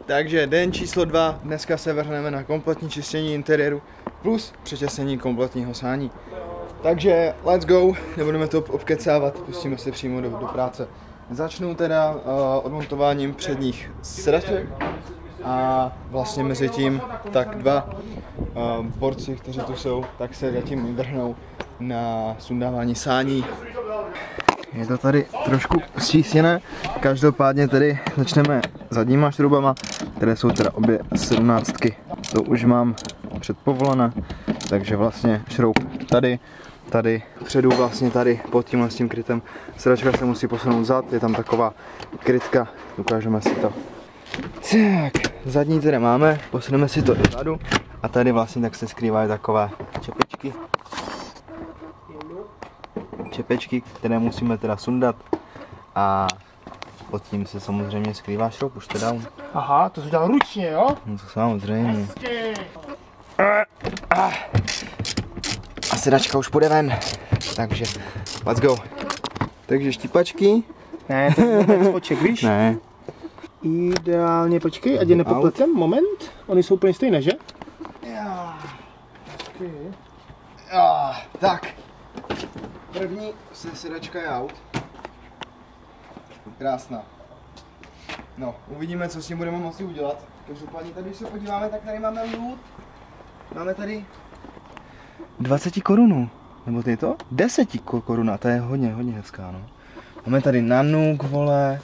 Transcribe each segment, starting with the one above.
Takže den číslo 2, dneska se vrhneme na kompletní čištění interiéru plus přečesení kompletního sání. Takže let's go, nebudeme to obkecávat, pustíme se přímo do práce. Začnu teda odmontováním předních sedaček a vlastně mezi tím tak dva borci, kteří tu jsou, tak se zatím vrhnou na sundávání sání. Je to tady trošku stísněné, každopádně tedy začneme zadníma šroubama, které jsou teda obě 17. To už mám předpovolené, takže vlastně šroub tady, předu vlastně tady pod tímhle s tím krytem. Sedačka se musí posunout zad, je tam taková krytka, ukážeme si to. Tak, zadní teda máme, posuneme si to i vzadu a tady vlastně tak se skrývají takové čepečky, které musíme teda sundat a pod tím se samozřejmě skrývá šroub, už teda. Aha, to se dělá ručně, jo? No to samozřejmě. A sedačka už půjde ven, takže let's go. Takže štípačky. Ne, to je spoček, víš? Ne. Ideálně, počkej, ať je nepopletem, moment. Oni jsou úplně stejné, že? Tak. První sedačka je out. Krásná. No, uvidíme, co s tím budeme moci udělat. Každopádně tady, když se podíváme, tak tady máme loot. Máme tady 20 korunů. Nebo ty to? 10 korun, to je hodně hezká, no. Máme tady Nanook, vole.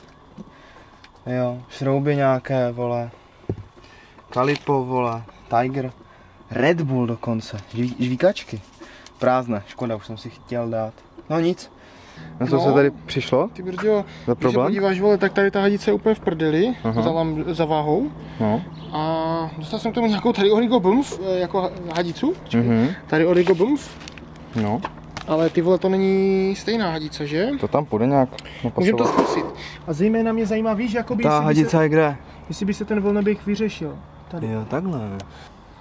Jo, šrouby nějaké, vole. Kalipo, vole. Tiger. Red Bull dokonce. Žvíkačky. Prázdné, škoda, už jsem si chtěl dát. No nic. Na co se tady přišlo? Ty brďo, za když se podíváš, vole, tak tady ta hadice je úplně v prdeli, za váhou. No. A dostal jsem k tomu nějakou tady Origo Bumf, jako hadicu. Tady Origo Bumf. No. Ale ty vole, to není stejná hadice, že? To tam půjde nějak napasovat. Můžeme to zkusit. A zejména mě zajímá, víš, jakoby, ta hadice je kde? Jestli by se ten vlnoběh vyřešil. Tady. Jo, takhle.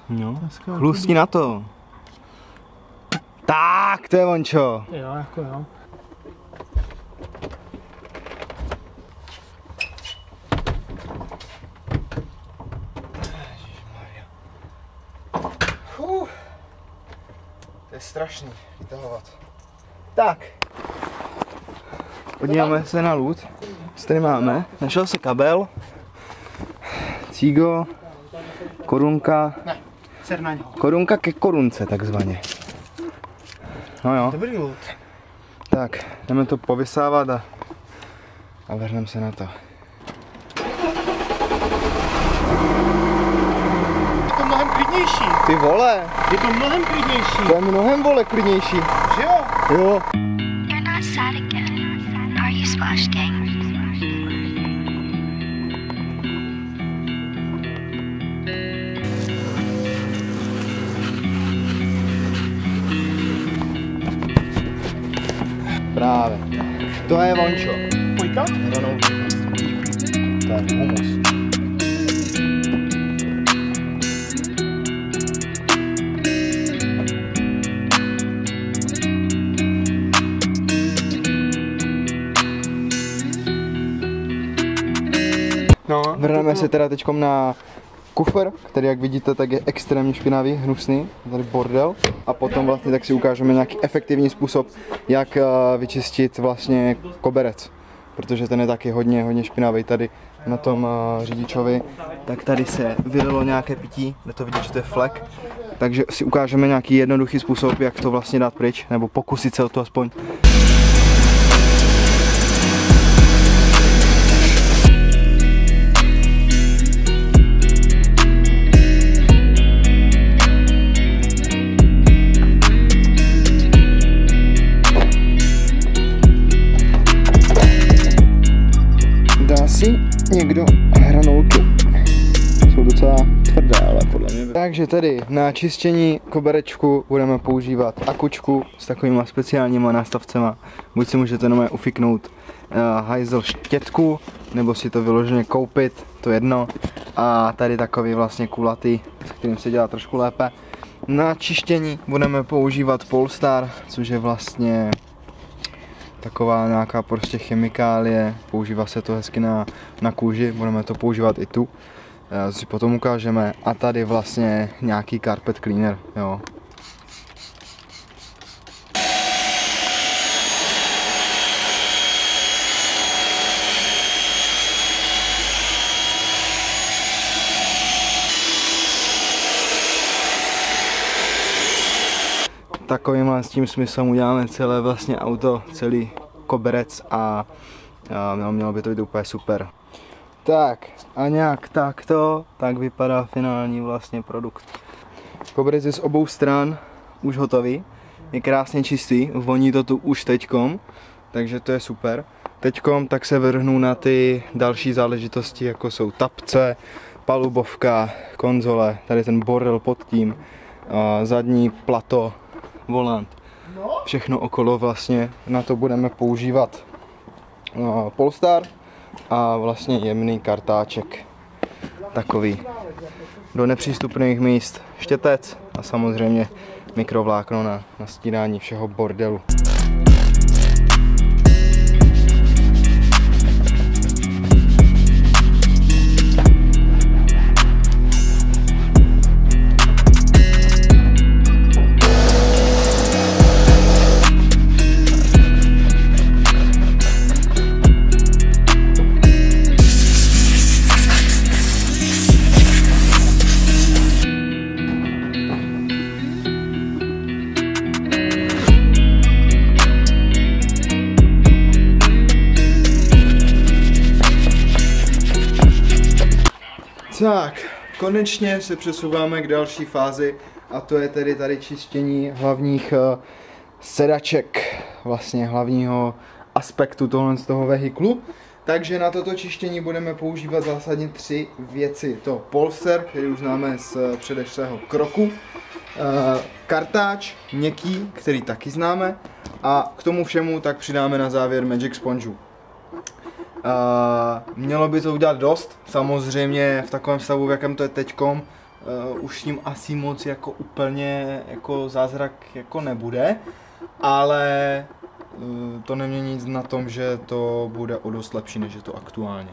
No. Hlustí na to. Tak, to je vončo. Jo, jako jo. To je strašný vytahovat. Tak. Podíváme se na loot. Co tady máme? Našel se kabel. Cígo. Korunka. Ne, ser na něho. Korunka ke korunce takzvaně. No jo. Dobrý loot. Tak, jdeme to povysávat a vrhneme se na to. Je to mnohem klidnější. Ty vole! Je to mnohem klidnější. To je mnohem, vole, klidnější. Že jo? Jo. You're not sad again, are you, Splash Gang? Právě. To je vončo. Pojďka? Hranou. To je humus. No. Vrhneme se teda teďkom na kufr, který jak vidíte, tak je extrémně špinavý, hnusný, tady bordel. A potom vlastně tak si ukážeme nějaký efektivní způsob, jak vyčistit vlastně koberec. Protože ten je taky hodně špinavý tady na tom řidičovi. Tak tady se vylilo nějaké pití, jde to vidět, že to je flek. Takže si ukážeme nějaký jednoduchý způsob, jak to vlastně dát pryč, nebo pokusit se o to aspoň. Někdo hranolky. Jsou docela tvrdé, ale podle mě. Takže tedy na čištění koberečku budeme používat akučku s takovýma speciálníma nástavcema. Buď si můžete normálně ufiknout hajzel štětku, nebo si to vyloženě koupit, to jedno. A tady takový vlastně kulatý, s kterým se dělá trošku lépe. Na čištění budeme používat Polestar, což je vlastně taková nějaká prostě chemikálie, používá se to hezky na kůži, budeme to používat i tu. si potom ukážeme. A tady vlastně nějaký carpet cleaner, jo. Takovýmhle s tím smyslem uděláme celé vlastně auto, celý koberec a mělo by to být úplně super. Tak a nějak takto, tak vypadá finální vlastně produkt. Koberec je z obou stran už hotový, je krásně čistý, voní to tu už teďkom, takže to je super. Teďkom tak se vrhnu na ty další záležitosti, jako jsou tapce, palubovka, konzole, tady ten bordel pod tím, zadní plato, volant, všechno okolo vlastně, na to budeme používat Polestar a vlastně jemný kartáček, takový do nepřístupných míst štětec a samozřejmě mikrovlákno na stírání všeho bordelu. Tak, konečně se přesouváme k další fázi a to je tedy tady čištění hlavních sedaček, vlastně hlavního aspektu tohle z toho vehiklu. Takže na toto čištění budeme používat zásadně 3 věci. To Polestar, který už známe z předešlého kroku, kartáč, měkký, který taky známe, a k tomu všemu tak přidáme na závěr Magic Sponge. Mělo by to udělat dost, samozřejmě v takovém stavu, v jakém to je teďkom, už s ním asi moc jako úplně jako zázrak jako nebude, ale to nemění nic na tom, že to bude o dost lepší, než je to aktuálně.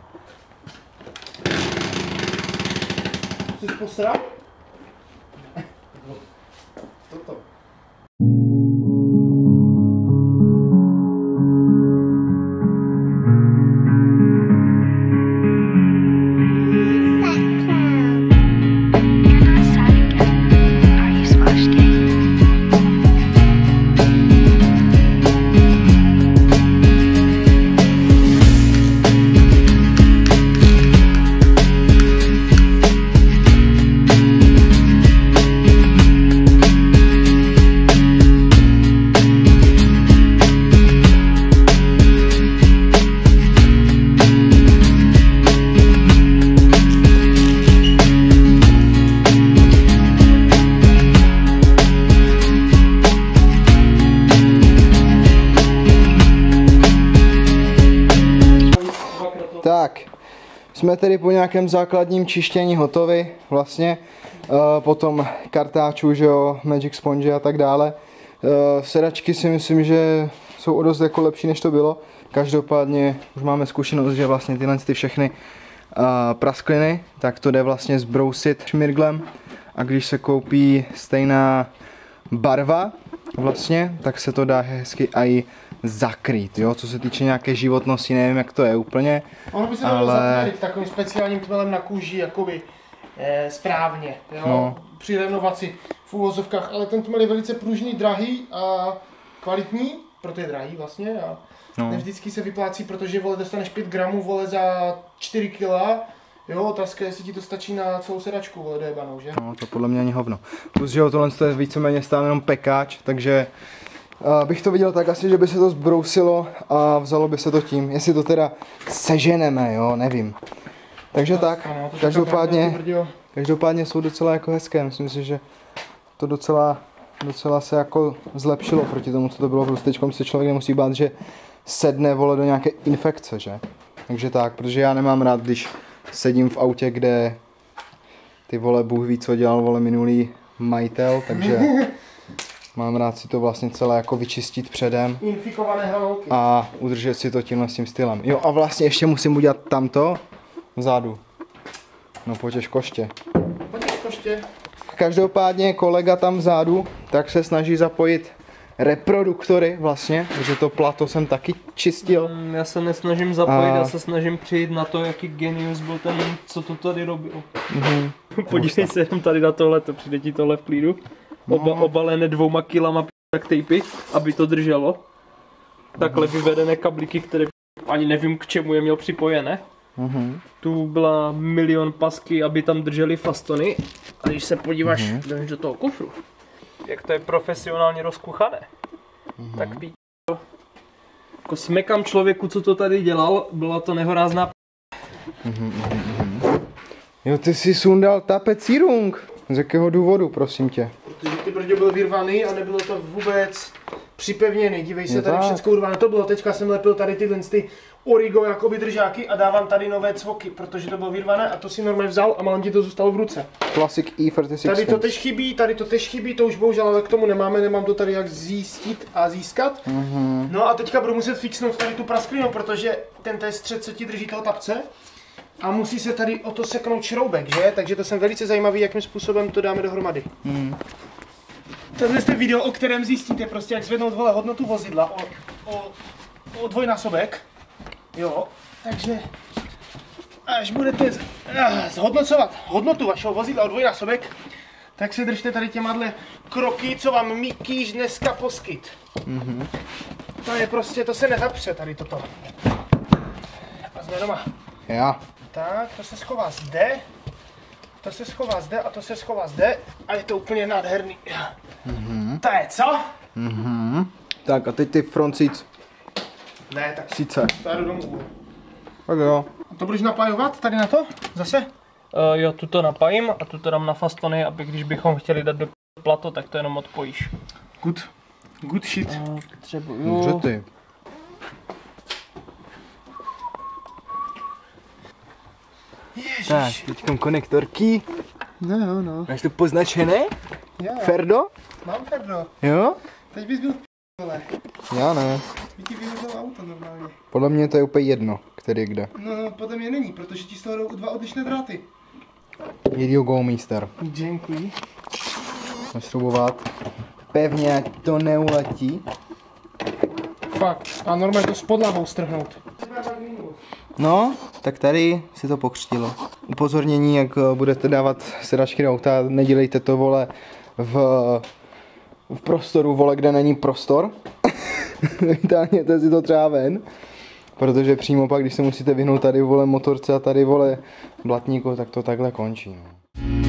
Jsi posral? Toto. Tak, jsme tedy po nějakém základním čištění hotovi, vlastně, potom kartáčů, že jo, Magic Sponge a tak dále. Sedačky si myslím, že jsou o dost jako lepší, než to bylo. Každopádně už máme zkušenost, že vlastně tyhle ty všechny praskliny, tak to jde vlastně zbrousit šmirglem, a když se koupí stejná barva vlastně, tak se to dá hezky i zakrýt, jo, co se týče nějaké životnosti, nevím, jak to je úplně. Ono by se dalo zakrýt takovým speciálním tmelem na kůži, jakoby správně, jo, no. Při renovaci v uvozovkách, ale ten tmel je velice pružný, drahý a kvalitní, proto je drahý vlastně a no. Nevždycky se vyplácí, protože vole dostaneš 5 gramů vole za 4 kila. Jo, otázka je, jestli ti to stačí na celou sedačku, vole, dojebanou, že? No, to podle mě ani hovno. Plus, že tohle je víceméně stále jenom pekáč, takže bych to viděl tak asi, že by se to zbrousilo a vzalo by se to tím, jestli to teda seženeme, jo, nevím. Takže tak, ano, každopádně jsou docela jako hezké, myslím si, že to docela se jako zlepšilo proti tomu, co to bylo, prostě teďkom se člověk nemusí bát, že sedne, vole, do nějaké infekce, že? Takže tak, protože já nemám rád, když sedím v autě, kde ty vole, Bůh ví, co dělal, vole, minulý majitel, takže mám rád si to vlastně celé jako vyčistit předem a udržet si to tímhle s tím stylem. Jo, a vlastně ještě musím udělat tamto vzadu. No potěž koště. Pojď koště. Každopádně kolega tam vzadu, tak se snaží zapojit reproduktory vlastně, protože to plato jsem taky čistil. Já se nesnažím zapojit, já se snažím přijít na to, jaký genius byl ten, co to tady robil. Podívej se jenom tady na tohle, to přijde ti tohle v klidu. Obalené 2 kilama tak tejpy, aby to drželo. Takhle vyvedené kablíky, které ani nevím k čemu je měl připojené. Tu byla milion pasky, aby tam drželi fastony. A když se podíváš do toho kufru, jak to je profesionálně rozkuchané, tak jako smekám člověku, co to tady dělal, byla to nehorázná Jo, ty jsi sundal tapecírung. Z jakého důvodu, prosím tě? Protože ty brdě byl vyrvaný a nebylo to vůbec připevněný. Dívej se, tady tak. všechno urvané to bylo. Teďka jsem lepil tady tyhle ty origo jakoby držáky a dávám tady nové cvoky, protože to bylo vyrvané a to si normálně vzal a malem ti to zůstalo v ruce. Classic E36. Tady to tež chybí, to už bohužel ale k tomu nemám to tady jak zjistit a získat. No a teďka budu muset fixnout tady tu prasklinu, protože ten střed se ti drží toho tapce. A musí se tady o to seknout šroubek, že? Takže to jsem velice zajímavý, jakým způsobem to dáme dohromady. Tohle je video, o kterém zjistíte prostě, jak zvednout hodnotu vozidla o dvojnásobek. Jo, takže až budete zhodnocovat hodnotu vašeho vozidla o dvojnásobek, tak si držte tady těmahle kroky, co vám Mikýš dneska poskyt. To je prostě, to se nezapře tady toto. A jsme doma. Já. Tak, to se schová zde, to se schová zde a to se schová zde a je to úplně nádherný. To je co? Tak a teď ty front seats. Ne, tak Sice. to jdu domů. Tak jo. A to budeš napajovat tady na to? Zase? Jo, tuto napajím a tuto dám na fastony, aby když bychom chtěli dát do plato, tak to jenom odpojíš. Good shit. Dobře ty. Ježiš. Tak, teďkom konektorky. No. Máš to poznačené? Já, Ferdo? mám Ferdo. Jo? Teď bys byl v p***le. Já ne. By ti vyhodil auto normálně. Podle mě to je úplně jedno, který je kde. No, podle mě není, protože ti z toho jdou 2 odlišné dráty. Jedio go, mister. Děkuji. Našroubovat. Pevně, ať to neuletí. Fakt. A normálně to s podlavou strhnout. No, tak tady si to pokřtilo. Upozornění, jak budete dávat sedačky do auta, nedělejte to, vole, v prostoru, vole, kde není prostor. Vytáhněte si to třeba ven. Protože přímo pak, když se musíte vyhnout tady, vole, motorce a tady, vole, blatníku, tak to takhle končí. No.